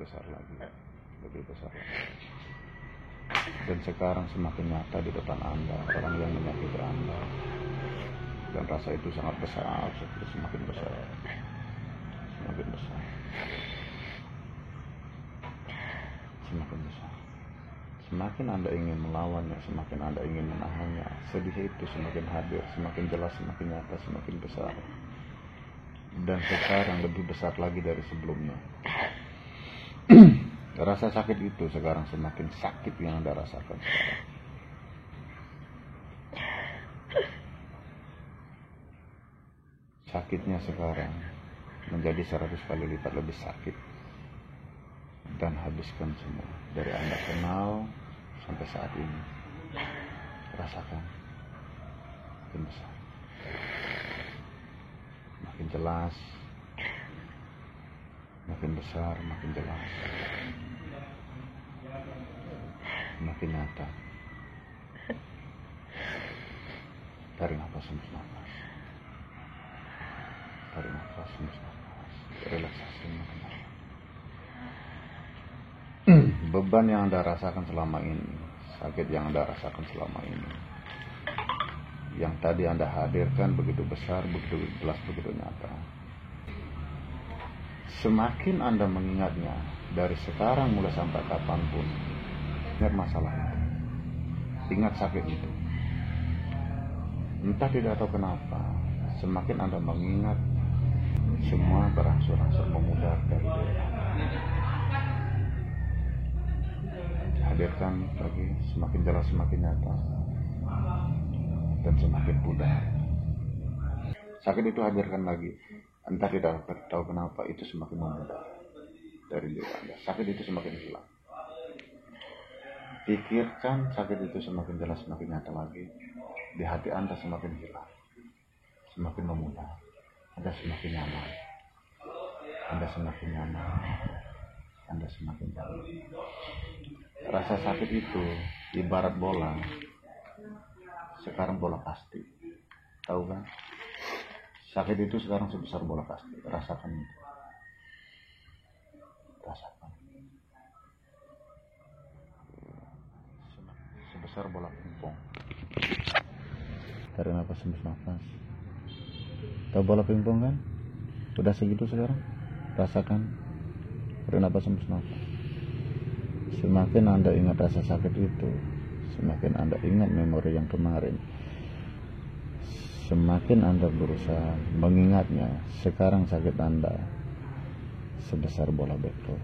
besar lagi, lebih besar lagi. Dan sekarang semakin nyata di depan Anda orang yang menyakiti Anda, dan rasa itu sangat besar, semakin besar, semakin besar, semakin besar. Semakin Anda ingin melawannya, semakin Anda ingin menahannya, sedih itu semakin hadir, semakin jelas, semakin nyata, semakin besar. Dan sekarang lebih besar lagi dari sebelumnya. Rasa sakit itu sekarang semakin sakit yang Anda rasakan sekarang. Sakitnya sekarang menjadi 100 kali lipat lebih sakit. Dan habiskan semua dari Anda kenal sampai saat ini. Rasakan makin besar, makin jelas, makin besar, makin jelas, makin nyata. Tarik nafas, hembus nafas. Tarik nafas, hembus nafas. Relaksasi makin dalam. Beban yang Anda rasakan selama ini, sakit yang Anda rasakan selama ini, yang tadi Anda hadirkan begitu besar, begitu jelas, begitu nyata. Semakin Anda mengingatnya, dari sekarang mulai sampai kapanpun, ingat masalah itu, ingat sakit itu. Entah tidak tahu kenapa, semakin Anda mengingat, semua berangsur-angsur memudar dari diri Anda. Hadirkan lagi, semakin jelas, semakin nyata, dan semakin pudar. Sakit itu hadirkan lagi, entah tidak tahu kenapa, itu semakin memudar dari diri Anda. Sakit itu semakin hilang. Pikirkan sakit itu semakin jelas, semakin nyata lagi. Di hati Anda semakin hilang, semakin memudar. Anda semakin nyaman, Anda semakin nyaman, Anda semakin nyaman. Rasa sakit itu ibarat bola. Sekarang bola pasti, tahu kan? Sakit itu sekarang sebesar bola pasti. Rasakan itu, rasakan. Sebesar bola pingpong. Tarik nafas, hembus nafas. Tahu bola pingpong kan? Udah segitu sekarang. Rasakan. Tarik nafas, hembus nafas. Semakin Anda ingat rasa sakit itu, semakin Anda ingat memori yang kemarin, semakin Anda berusaha mengingatnya. Sekarang sakit Anda sebesar bola bekel.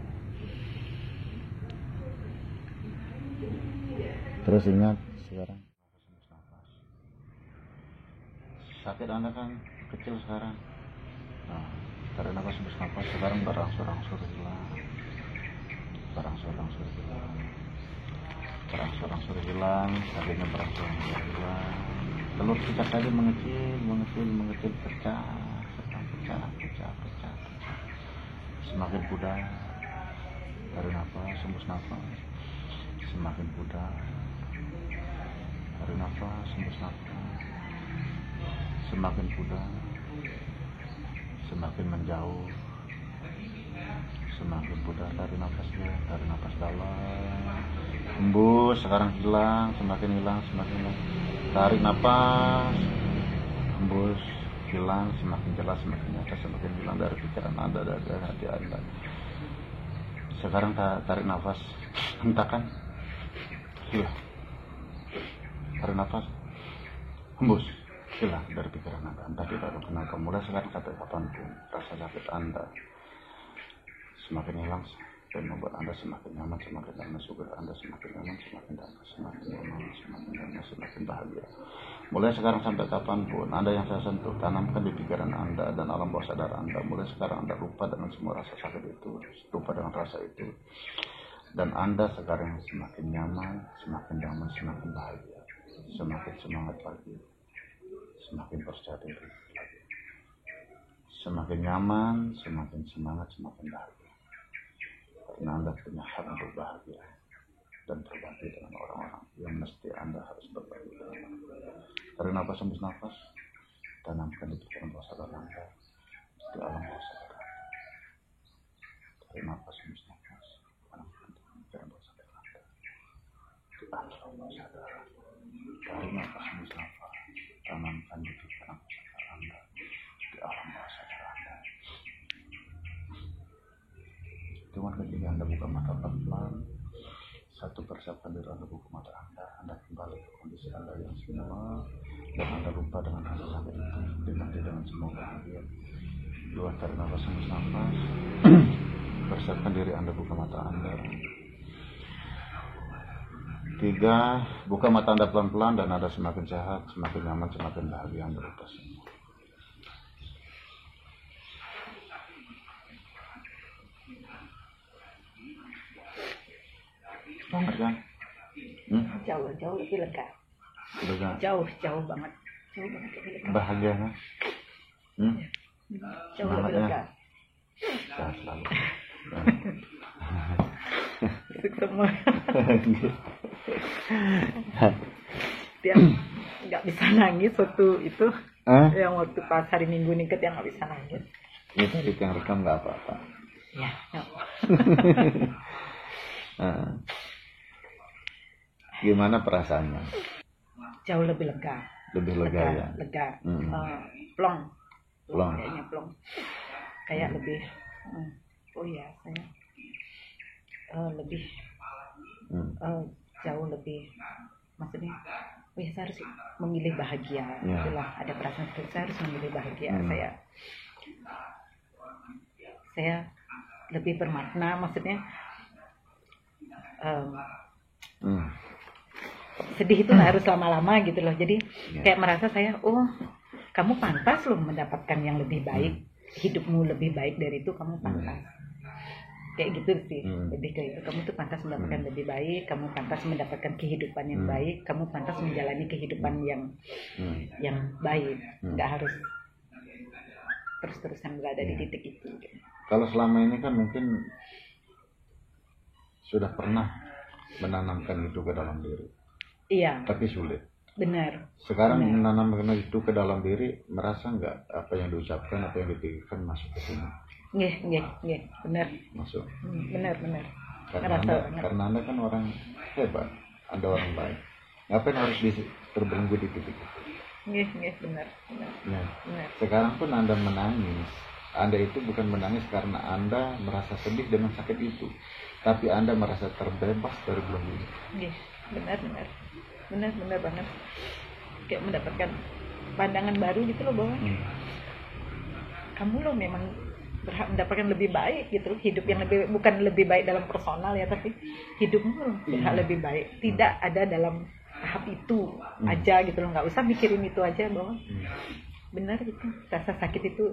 Terus ingat sekarang, sakit Anda kan kecil sekarang. Nah, tarik nafas, hembus nafas. Sekarang berangsur-angsur hilang, berangsur-angsur hilang, berangsur-angsur hilang. Sakitnya berangsur-angsur hilang. Telur cicak tadi mengecil, pecah. Semakin pudar. Tarik nafas, hembus nafas. Semakin pudar. Tarik nafas, hembus nafas. Semakin pudar, semakin menjauh, semakin pudar. Tarik nafasnya, tarik nafas dalam, hembus. Sekarang hilang, semakin hilang, semakin hilang. Tarik nafas, hembus, hilang, semakin jelas, semakin nyata, semakin hilang dari pikiran Anda, dari hati Anda. Sekarang tarik nafas, hentakan, hilang. Tarik nafas, hembus, hilang dari pikiran Anda. Entah tidak tahu kenapa, mulai sekarang sampai kapanpun, rasa sakit Anda semakin hilang dan membuat Anda semakin nyaman, semakin damai. Syukur Anda semakin nyaman, semakin damai, semakin nyaman, semakin damai, semakin bahagia. Mulai sekarang sampai kapanpun, Anda yang saya sentuh, tanamkan di pikiran Anda dan alam bawah sadar Anda. Mulai sekarang Anda lupa dengan semua rasa sakit itu, lupa dengan rasa itu, dan Anda sekarang semakin nyaman, semakin damai, semakin bahagia, semakin semangat lagi, semakin percaya diri, semakin nyaman, semakin semangat, semakin bahagia. Karena Anda punya hak untuk bahagia dan berbagi dengan orang-orang yang mesti Anda harus berbagi dengan. Tarik nafas, hembus nafas. Tanamkan di pikiran bawah sadar Anda, di alam bawah sadar. Tarik nafas, hembus nafas. sadar. Tarik nafas musnafas, tanamkan di pikiran Anda, di alam bawah sadar Anda. Cuma ketika Anda buka mata pelan-pelan, satu persiapkan diri Anda buka mata Anda kembali ke kondisi Anda yang semula, dan Anda lupa dengan rasa sakit itu, diganti dengan semua bahagia. Dua, tarik nafas musnafas, persiapkan diri Anda buka mata Anda. Tiga, buka mata Anda pelan-pelan dan Anda semakin sehat, semakin nyaman, semakin bahagia Anda lepas semua. Banget kan? Jauh lebih lega. Lega. Jauh banget. Jauh banget lebih lega. Bahagia kan? Jauh lebih lega. Sehat selalu. Itu semua. Dia nggak bisa nangis waktu itu. Yang waktu pas hari Minggu nih dia nggak bisa nangis. Ini tadi yang rekam nggak apa-apa. Ya. Gimana perasaannya? Jauh lebih lega. Lebih lega ya. Lega. Plong. Plong. Kayaknya plong. Kayak lebih. Saya lebih. Jauh lebih. Maksudnya. Saya harus memilih bahagia. Itulah ada perasaan seperti saya harus memilih bahagia. Saya lebih bermakna. Maksudnya. Sedih itu harus lama-lama gitu loh. Jadi kayak merasa saya, kamu pantas loh mendapatkan yang lebih baik. Hidupmu lebih baik dari itu, kamu pantas. Kayak gitu sih. Lebih kayak itu. Kamu tuh pantas mendapatkan lebih baik. Kamu pantas mendapatkan kehidupan yang baik. Kamu pantas menjalani kehidupan yang baik. Nggak harus terus-terusan berada di titik itu. Kalau selama ini kan mungkin sudah pernah menanamkan itu ke dalam diri. Iya. Tapi sulit. Benar. Sekarang menanamkan itu ke dalam diri, merasa nggak apa yang diucapkan, apa yang dipikirkan masuk ke sini? Nggih, benar. Masuk. Benar. Karena anda kan orang hebat, Anda orang baik. Ngapain harus terbelenggu di titik itu? Nggih, benar. Nah, sekarang pun Anda menangis. Anda itu bukan menangis karena Anda merasa sedih dengan sakit itu, tapi Anda merasa terbebas dari belenggu itu. Nggih, benar banget. Kayak mendapatkan pandangan baru gitu loh bahwa kamu loh memang berhak mendapatkan lebih baik gitu loh. Hidup yang lebih, bukan lebih baik dalam personal ya, tapi hidupmu loh berhak lebih baik. Tidak ada dalam tahap itu aja gitu loh. Nggak usah mikirin itu aja bahwa benar gitu. Rasa sakit itu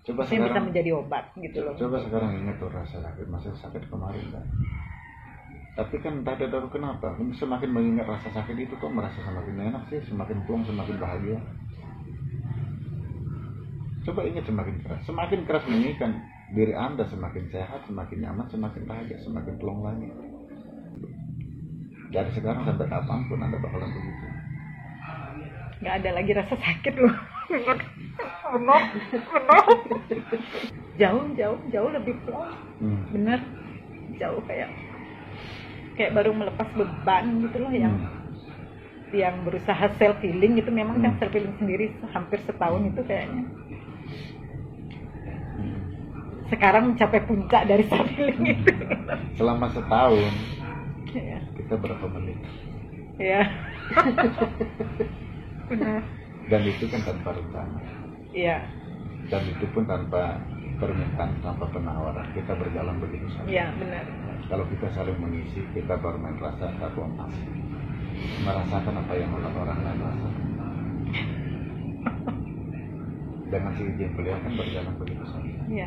coba sekarang bisa menjadi obat gitu loh. Coba sekarang ingat tuh rasa sakit, masih sakit kemarin kan. Tapi kan tak ada tahu kenapa. Semakin mengingat rasa sakit itu kok merasa semakin enak sih, semakin plong, semakin bahagia. Coba ingat semakin keras mengingatkan diri Anda semakin sehat, semakin nyaman, semakin bahagia, semakin plong lagi. Dari sekarang sampai kapanpun Anda bakalan begitu. Nggak ada lagi rasa sakit loh. Benar. Jauh lebih plong. Bener. Jauh kayak baru melepas beban gitu loh yang berusaha self healing itu memang kan self healing sendiri hampir setahun itu kayaknya. Sekarang mencapai puncak dari self healing itu. Selama setahun kita berapa menit? Ya. Benar. Dan itu kan tanpa rencana. Iya. Dan itu pun tanpa permintaan, tanpa penawaran. Kita berjalan begitu saja. Iya, benar. Kalau kita saling mengisi, kita baru main rasa satu emas. Merasakan apa yang orang lain rasakan. Dengan si izin beliau kan berjalan begitu saja. Iya.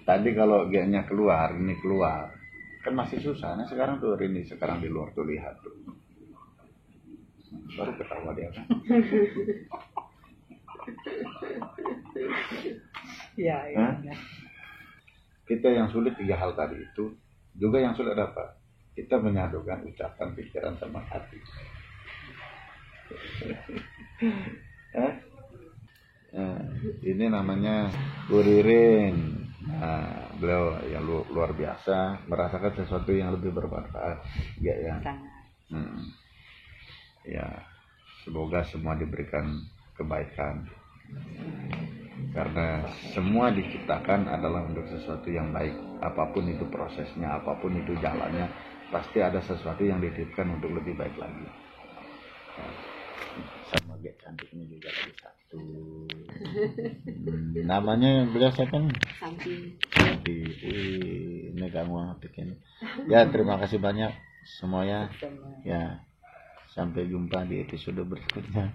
Tadi kalau G-nya keluar, ini keluar. Kan masih susah. Nah sekarang tuh ini, sekarang di luar tuh lihat tuh. Baru ketawa dia kan. Iya. Kita yang sulit 3 hal tadi itu. Juga yang sulit apa? Kita menyadukan ucapan, pikiran, sama hati. Ini namanya Uririn. Nah, beliau yang luar biasa, merasakan sesuatu yang lebih bermanfaat ya. Sangat. Ya, semoga semua diberikan kebaikan, karena semua diciptakan adalah untuk sesuatu yang baik. Apapun itu prosesnya, apapun itu jalannya, pasti ada sesuatu yang dititipkan untuk lebih baik lagi. Sama gak cantiknya juga lagi satu. Namanya beliau siapa nih? Santi. Ini kamu bikin. Ya, terima kasih banyak semuanya. Ya, sampai jumpa di episode berikutnya.